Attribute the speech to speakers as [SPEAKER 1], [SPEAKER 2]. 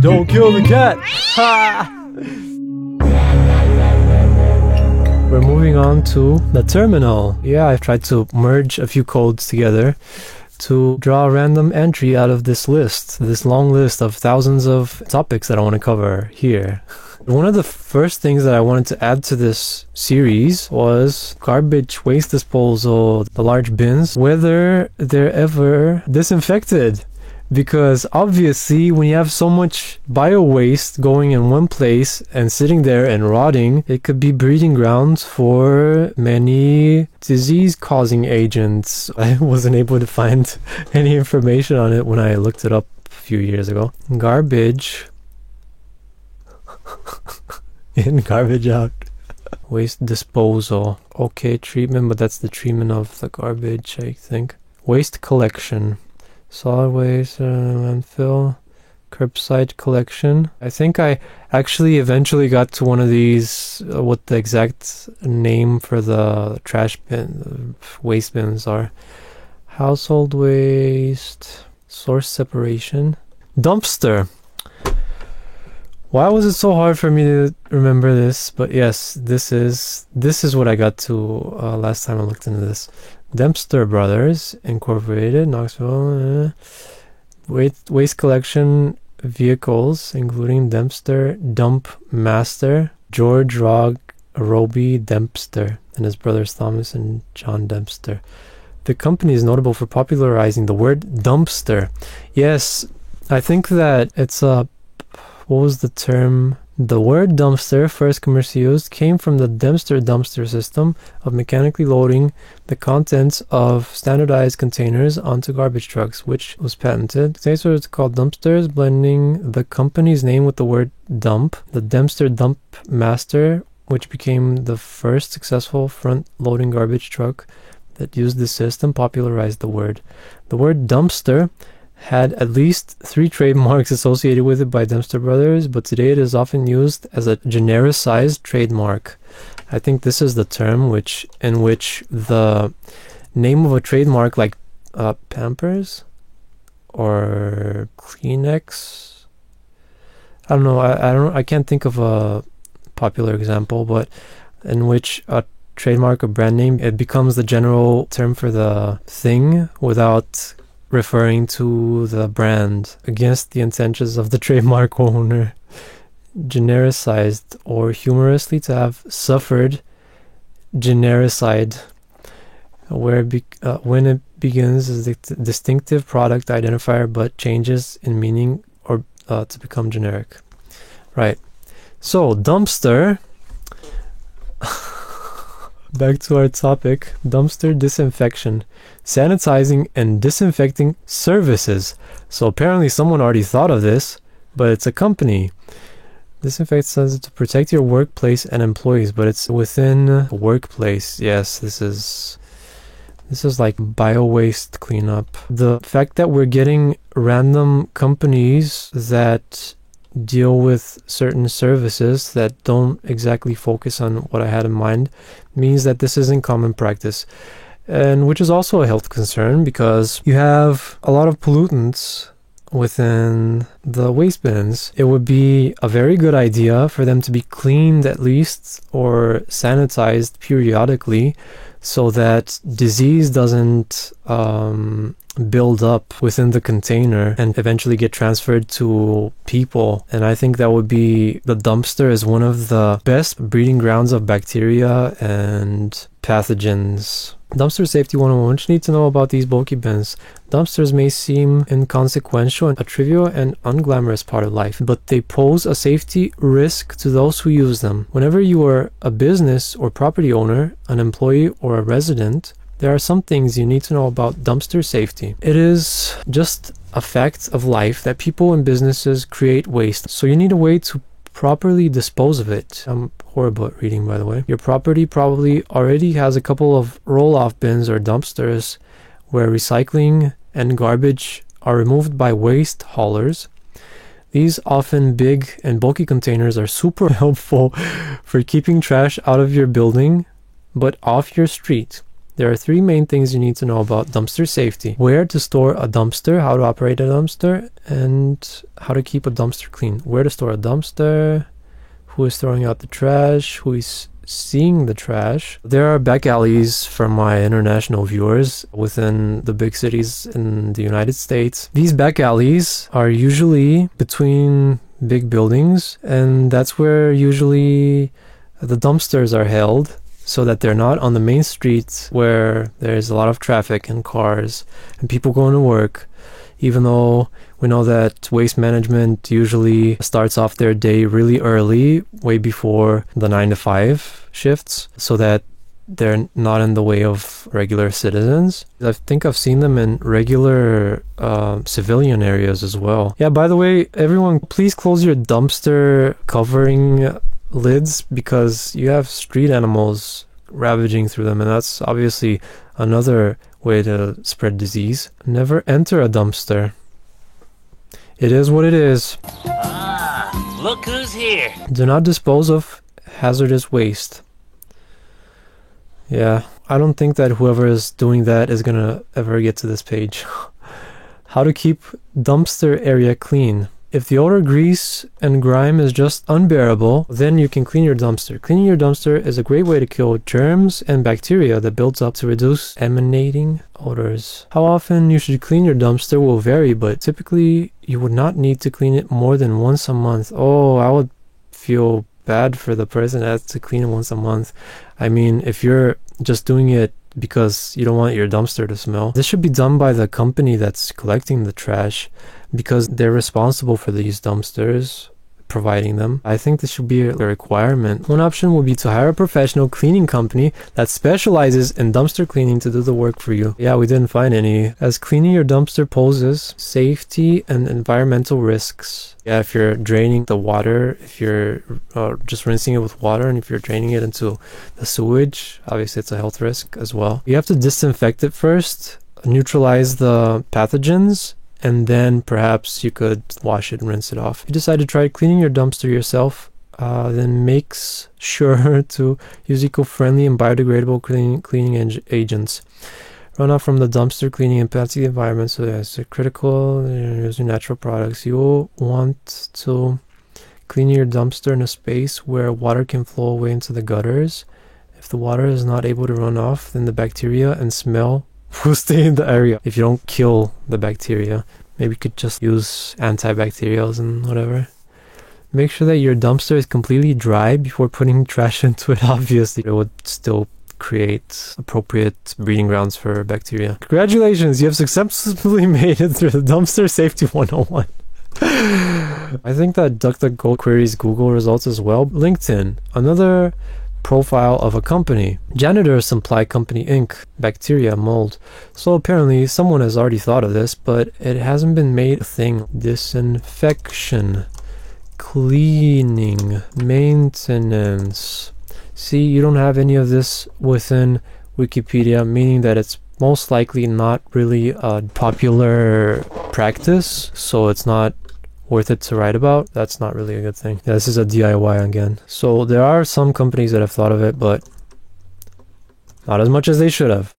[SPEAKER 1] Don't kill the cat! Ha! We're moving on to the terminal. Yeah, I've tried to merge a few codes together to draw a random entry out of this list, this long list of thousands of topics that I want to cover here. One of the first things that I wanted to add to this series was garbage waste disposal, the large bins, whether they're ever disinfected. Because obviously when you have so much bio waste going in one place and sitting there and rotting, it could be breeding grounds for many disease-causing agents. I wasn't able to find any information on it when I looked it up a few years ago. Garbage in, garbage out. Waste disposal. Okay, treatment, but that's the treatment of the garbage, I think. Waste collection. Solid waste, landfill, curbside collection. I think I actually eventually got to one of these, what the exact name for the trash bin, waste bins are. Household waste, source separation, dumpster. Why was it so hard for me to remember this? But yes, this is what I got to last time I looked into this. Dempster Brothers Incorporated, Knoxville. Waste collection vehicles, including Dempster Dump Master, George Roby Dempster, and his brothers Thomas and John Dempster. The company is notable for popularizing the word dumpster. Yes, I think that it's a... What was the term? The word dumpster, first commercially used, came from the Dempster dumpster system of mechanically loading the contents of standardized containers onto garbage trucks, which was patented. Containers were called dumpsters, blending the company's name with the word dump. The Dempster Dump Master, which became the first successful front-loading garbage truck that used the system, popularized the word. The word dumpster had at least 3 trademarks associated with it by Dempster Brothers, but today it is often used as a genericized trademark. I think this is the term in which the name of a trademark like Pampers or Kleenex, I don't know, I can't think of a popular example, but in which a trademark or brand name, it becomes the general term for the thing without referring to the brand against the intentions of the trademark owner. Genericized, or humorously to have suffered genericide, where when it begins as a distinctive product identifier but changes in meaning or to become generic. Right. So dumpster. Back to our topic, dumpster disinfection, sanitizing and disinfecting services. So apparently someone already thought of this, but it's a company. Disinfect says to protect your workplace and employees, but it's within a workplace. Yes, this is like bio-waste cleanup. The fact that we're getting random companies that deal with certain services that don't exactly focus on what I had in mind means that this isn't common practice, and which is also a health concern because you have a lot of pollutants within the waste bins. It would be a very good idea for them to be cleaned at least or sanitized periodically so that disease doesn't build up within the container and eventually get transferred to people. And I think that would be, the dumpster is one of the best breeding grounds of bacteria and pathogens. Dumpster Safety 101. What you need to know about these bulky bins. Dumpsters may seem inconsequential and a trivial and unglamorous part of life, but they pose a safety risk to those who use them. Whenever you are a business or property owner, an employee or a resident, there are some things you need to know about dumpster safety. It is just a fact of life that people and businesses create waste, so you need a way to properly dispose of it. I'm horrible at reading, by the way. Your property probably already has a couple of roll-off bins or dumpsters where recycling and garbage are removed by waste haulers. These often big and bulky containers are super helpful for keeping trash out of your building but off your street. There are three main things you need to know about dumpster safety: where to store a dumpster, how to operate a dumpster, and how to keep a dumpster clean. Where to store a dumpster, who is throwing out the trash, who is seeing the trash. There are back alleys for my international viewers within the big cities in the United States. These back alleys are usually between big buildings, and that's where usually the dumpsters are held, so that they're not on the main streets where there's a lot of traffic and cars and people going to work, even though we know that waste management usually starts off their day really early, way before the 9 to 5 shifts, so that they're not in the way of regular citizens. I think I've seen them in regular civilian areas as well. Yeah, by the way, everyone, please close your dumpster covering lids, because you have street animals ravaging through them, and that's obviously another way to spread disease. Never enter a dumpster. It is what it is.
[SPEAKER 2] Ah, look who's here.
[SPEAKER 1] Do not dispose of hazardous waste. Yeah, I don't think that whoever is doing that is gonna ever get to this page. How to keep dumpster area clean. If the odor, grease, and grime is just unbearable, then you can clean your dumpster. Cleaning your dumpster is a great way to kill germs and bacteria that builds up to reduce emanating odors. How often you should clean your dumpster will vary, but typically you would not need to clean it more than once a month. Oh, I would feel bad for the person that has to clean it once a month. I mean, if you're just doing it because you don't want your dumpster to smell, this should be done by the company that's collecting the trash, because they're responsible for these dumpsters, providing them. I think this should be a requirement. One option would be to hire a professional cleaning company that specializes in dumpster cleaning to do the work for you. Yeah, we didn't find any, as cleaning your dumpster poses safety and environmental risks. Yeah, if you're draining the water, if you're just rinsing it with water, and if you're draining it into the sewage, obviously it's a health risk as well. You have to disinfect it first, neutralize the pathogens, and then perhaps you could wash it and rinse it off. If you decide to try cleaning your dumpster yourself, then make sure to use eco-friendly and biodegradable cleaning agents. Runoff from the dumpster cleaning impacts the environment, so it's critical using natural products. You'll want to clean your dumpster in a space where water can flow away into the gutters. If the water is not able to run off, then the bacteria and smell will stay in the area. If you don't kill the bacteria, maybe you could just use antibacterials and whatever. Make sure that your dumpster is completely dry before putting trash into it. Obviously, it would still create appropriate breeding grounds for bacteria. Congratulations, you have successfully made it through the Dumpster Safety 101. I think that DuckDuckGo queries Google results as well. LinkedIn, another profile of a company. Janitor Supply Company Inc. Bacteria, mold. So apparently someone has already thought of this, but it hasn't been made a thing. Disinfection, cleaning, maintenance. See, you don't have any of this within Wikipedia, meaning that it's most likely not really a popular practice, so it's not worth it to write about. That's not really a good thing. Yeah, this is a DIY again. So there are some companies that have thought of it, but not as much as they should have.